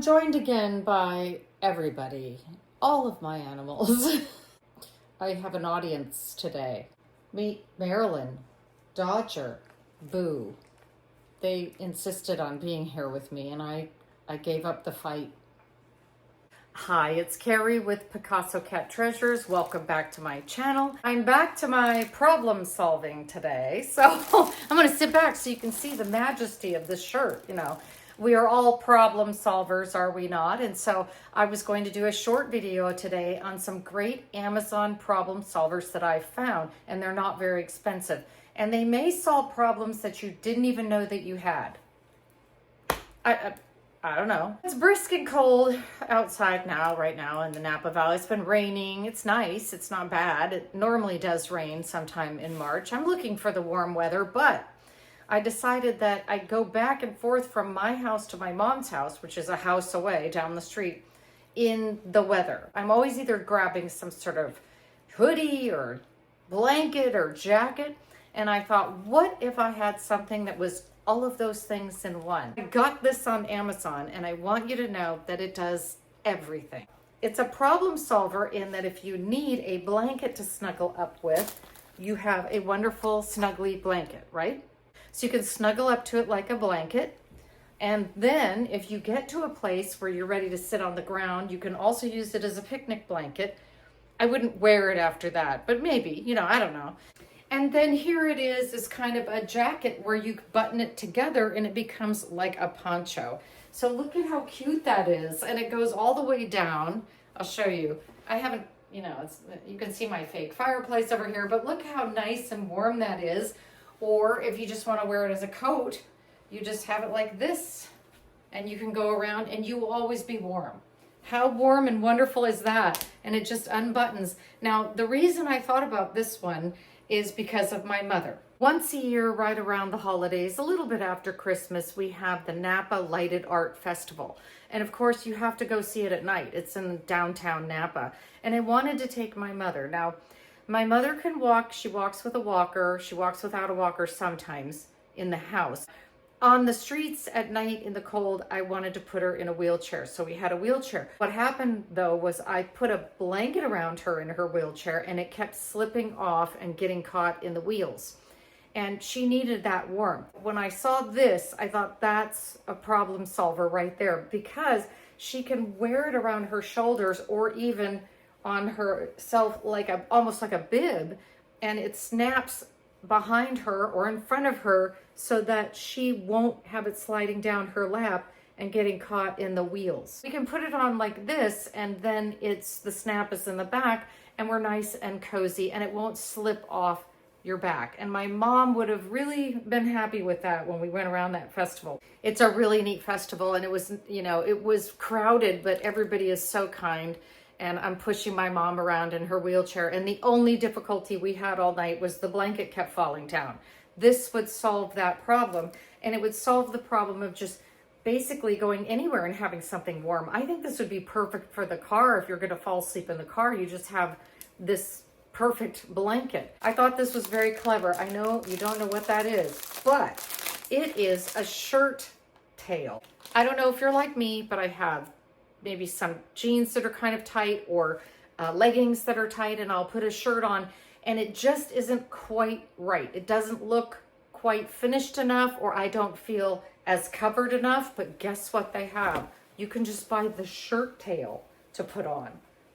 I'm joined again by everybody, all of my animals. I have an audience today. Meet Marilyn, Dodger, Boo. They insisted on being here with me and I gave up the fight. Hi, it's Carrie with Picasso Cat Treasures. Welcome back to my channel. I'm back to my problem solving today. So I'm gonna sit back so you can see the majesty of this shirt. You know, we are all problem solvers, are we not? And so I was going to do a short video today on some great Amazon problem solvers that I've found, and they're not very expensive. And they may solve problems that you didn't even know that you had. I don't know. It's brisk and cold outside right now in the Napa Valley. It's been raining. It's nice. It's not bad. It normally does rain sometime in March. I'm looking for the warm weather, but I decided that I'd go back and forth from my house to my mom's house, which is a house away down the street, in the weather. I'm always either grabbing some sort of hoodie or blanket or jacket. And I thought, what if I had something that was all of those things in one? I got this on Amazon, and I want you to know that it does everything. It's a problem solver in that if you need a blanket to snuggle up with, you have a wonderful snuggly blanket, right? So you can snuggle up to it like a blanket. And then if you get to a place where you're ready to sit on the ground, you can also use it as a picnic blanket. I wouldn't wear it after that, but maybe, you know, I don't know. And then here it is kind of a jacket where you button it together and it becomes like a poncho. So look at how cute that is. And it goes all the way down. I'll show you. I haven't, you know, you can see my fake fireplace over here, but look how nice and warm that is. Or if you just want to wear it as a coat, you just have it like this and you can go around and you will always be warm. How warm and wonderful is that? And it just unbuttons. Now, the reason I thought about this one is because of my mother. Once a year, right around the holidays, a little bit after Christmas, we have the Napa Lighted Art Festival. And of course, you have to go see it at night. It's in downtown Napa. And I wanted to take my mother. Now, my mother can walk. She walks with a walker. She walks without a walker sometimes in the house. On the streets at night in the cold, I wanted to put her in a wheelchair. So we had a wheelchair. What happened though was I put a blanket around her in her wheelchair and it kept slipping off and getting caught in the wheels. And she needed that warmth. When I saw this, I thought that's a problem solver right there, because she can wear it around her shoulders or even on herself like almost like a bib, and it snaps behind her or in front of her so that she won't have it sliding down her lap and getting caught in the wheels. We can put it on like this, and then the snap is in the back and we're nice and cozy and it won't slip off your back. And my mom would have really been happy with that when we went around that festival. It's a really neat festival, and it was, you know, it was crowded, but everybody is so kind. And I'm pushing my mom around in her wheelchair. And the only difficulty we had all night was the blanket kept falling down. This would solve that problem. And it would solve the problem of just basically going anywhere and having something warm. I think this would be perfect for the car. If you're gonna fall asleep in the car, you just have this perfect blanket. I thought this was very clever. I know you don't know what that is, but it is a shirt tail. I don't know if you're like me, but I have maybe some jeans that are kind of tight or leggings that are tight, and I'll put a shirt on and it just isn't quite right. It doesn't look quite finished enough, or I don't feel as covered enough. But guess what they have? You can just buy the shirt tail to put on.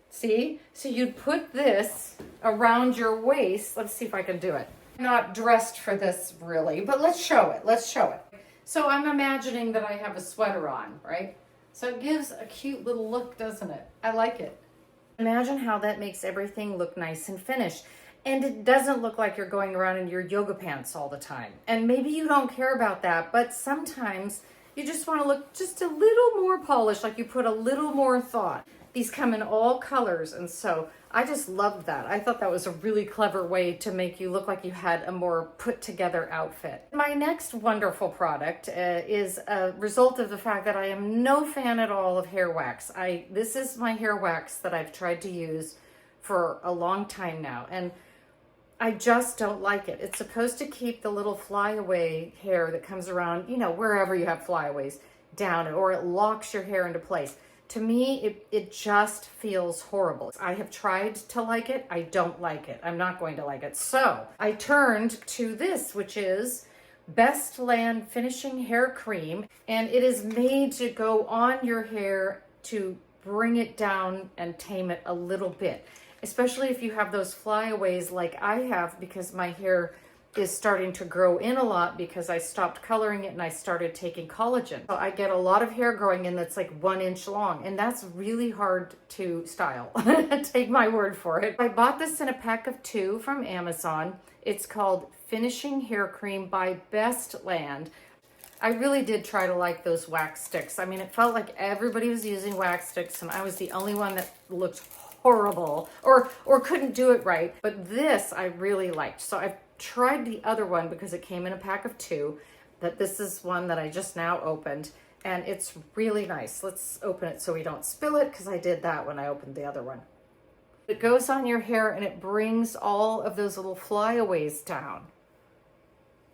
See? So you'd put this around your waist. Let's see if I can do it. I'm not dressed for this really, but let's show it. Let's show it. So I'm imagining that I have a sweater on, right? So it gives a cute little look, doesn't it? I like it. Imagine how that makes everything look nice and finished. And it doesn't look like you're going around in your yoga pants all the time. And maybe you don't care about that, but sometimes you just want to look just a little more polished, like you put a little more thought. These come in all colors, and so I just loved that. I thought that was a really clever way to make you look like you had a more put together outfit. My next wonderful product is a result of the fact that I am no fan at all of hair wax. This is my hair wax that I've tried to use for a long time now, and I just don't like it. It's supposed to keep the little flyaway hair that comes around, you know, wherever you have flyaways, down or it locks your hair into place. To me, it just feels horrible. I have tried to like it. I don't like it. I'm not going to like it. So I turned to this, which is Best Land Finishing Hair Cream. And it is made to go on your hair to bring it down and tame it a little bit. Especially if you have those flyaways like I have, because my hair is starting to grow in a lot because I stopped coloring it and I started taking collagen. So I get a lot of hair growing in that's like 1 inch long, and that's really hard to style. Take my word for it. I bought this in a pack of 2 from Amazon. It's called Finishing Hair Cream by Best Land. I really did try to like those wax sticks. I mean, it felt like everybody was using wax sticks and I was the only one that looked horrible or couldn't do it right. But this I really liked. So I've tried the other one because it came in a pack of 2, but this is one that I just now opened and it's really nice. Let's open it so we don't spill it, because I did that when I opened the other one. It goes on your hair and it brings all of those little flyaways down.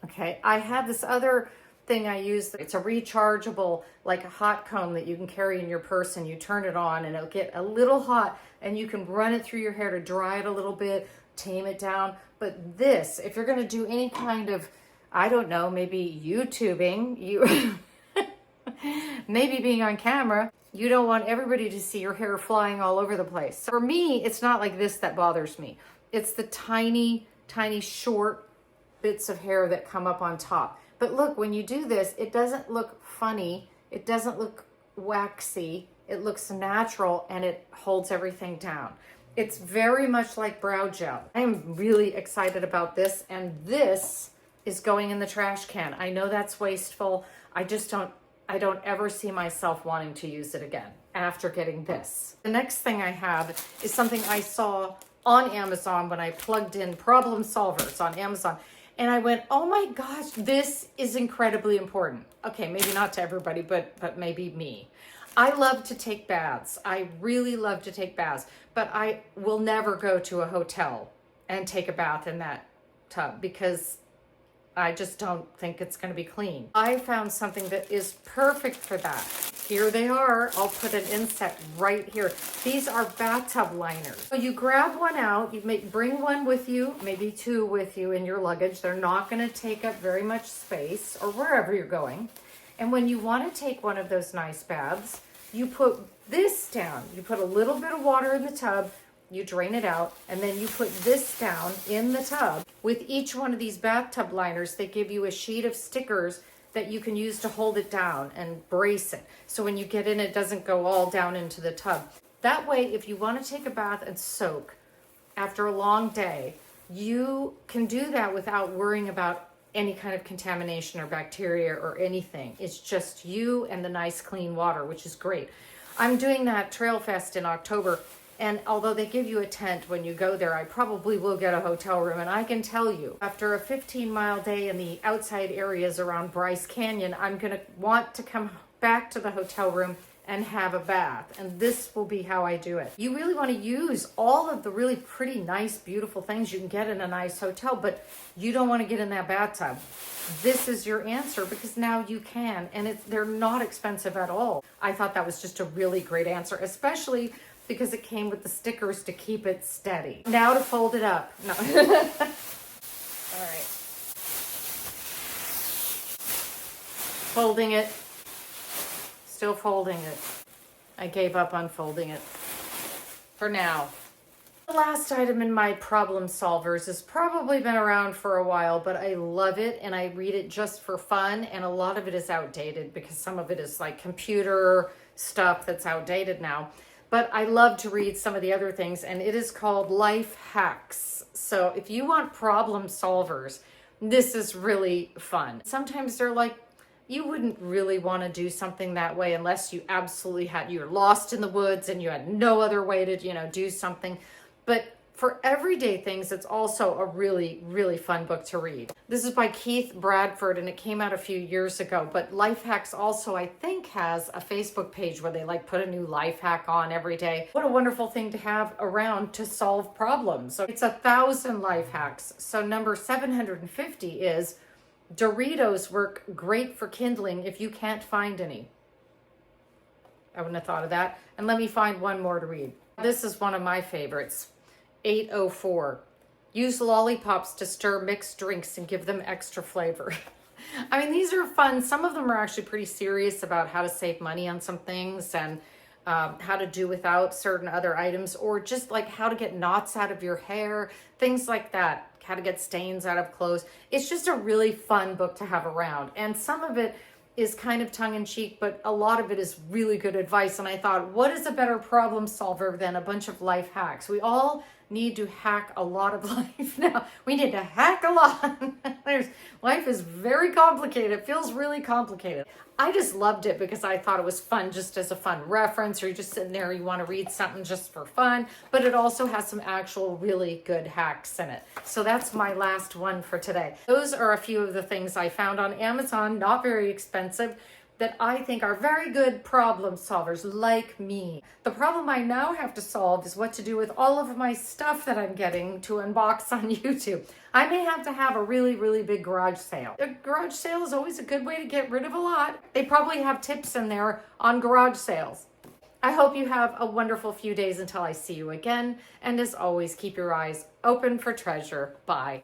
Okay, I have this other thing I use. It's a rechargeable, like a hot comb that you can carry in your purse, and you turn it on and it'll get a little hot and you can run it through your hair to dry it a little bit, tame it down. But this, if you're going to do any kind of, I don't know, maybe YouTubing, maybe being on camera, you don't want everybody to see your hair flying all over the place. So for me, it's not like this that bothers me. It's the tiny, tiny short bits of hair that come up on top. But look, when you do this, it doesn't look funny. It doesn't look waxy. It looks natural and it holds everything down. It's very much like brow gel. I am really excited about this, and this is going in the trash can. I know that's wasteful. I don't ever see myself wanting to use it again after getting this. The next thing I have is something I saw on Amazon when I plugged in problem solvers on Amazon. And I went, oh my gosh, this is incredibly important. Okay, maybe not to everybody, but maybe me. I love to take baths. I really love to take baths, but I will never go to a hotel and take a bath in that tub because I just don't think it's going to be clean. I found something that is perfect for that. Here they are. I'll put an inset right here. These are bathtub liners. So you grab one out, you bring one with you, maybe 2 with you in your luggage. They're not going to take up very much space or wherever you're going. And when you want to take one of those nice baths, you put this down. You put a little bit of water in the tub, you drain it out, and then you put this down in the tub. With each one of these bathtub liners, they give you a sheet of stickers that you can use to hold it down and brace it. So when you get in, it doesn't go all down into the tub. That way, if you want to take a bath and soak after a long day, you can do that without worrying about any kind of contamination or bacteria or anything. It's just you and the nice clean water, which is great. I'm doing that Trail Fest in October, and although they give you a tent when you go there, I probably will get a hotel room. And I can tell you, after a 15-mile day in the outside areas around Bryce Canyon, I'm going to want to come back to the hotel room and have a bath. And this will be how I do it. You really want to use all of the really pretty, nice, beautiful things you can get in a nice hotel, but you don't want to get in that bathtub. This is your answer, because now you can, and they're not expensive at all. I thought that was just a really great answer, especially because it came with the stickers to keep it steady. Now to fold it up. No. All right. Folding it. Still folding it. I gave up on folding it for now. The last item in my problem solvers has probably been around for a while, but I love it and I read it just for fun, and a lot of it is outdated because some of it is like computer stuff that's outdated now. But I love to read some of the other things, and it is called Life Hacks. So if you want problem solvers, this is really fun. Sometimes they're like, you wouldn't really want to do something that way unless you absolutely you're lost in the woods and you had no other way to, do something. But for everyday things, it's also a really, really fun book to read. This is by Keith Bradford, and it came out a few years ago. But Life Hacks also, I think, has a Facebook page where they put a new life hack on every day. What a wonderful thing to have around to solve problems. So it's 1,000 life hacks. So number 750 is Doritos work great for kindling if you can't find any. I wouldn't have thought of that. And let me find one more to read. This is one of my favorites. 804. Use lollipops to stir mixed drinks and give them extra flavor. I mean, these are fun. Some of them are actually pretty serious about how to save money on some things and how to do without certain other items, or just like how to get knots out of your hair, things like that, how to get stains out of clothes. It's just a really fun book to have around. And some of it is kind of tongue-in-cheek, but a lot of it is really good advice. And I thought, what is a better problem solver than a bunch of life hacks? We all need to hack a lot of life now. We need to hack a lot. Life is very complicated. It feels really complicated. I just loved it because I thought it was fun, just as a fun reference, or you're just sitting there, you want to read something just for fun, but it also has some actual really good hacks in it. So that's my last one for today. Those are a few of the things I found on Amazon, not very expensive, that I think are very good problem solvers like me. The problem I now have to solve is what to do with all of my stuff that I'm getting to unbox on YouTube. I may have to have a really, really big garage sale. A garage sale is always a good way to get rid of a lot. They probably have tips in there on garage sales. I hope you have a wonderful few days until I see you again. And as always, keep your eyes open for treasure. Bye.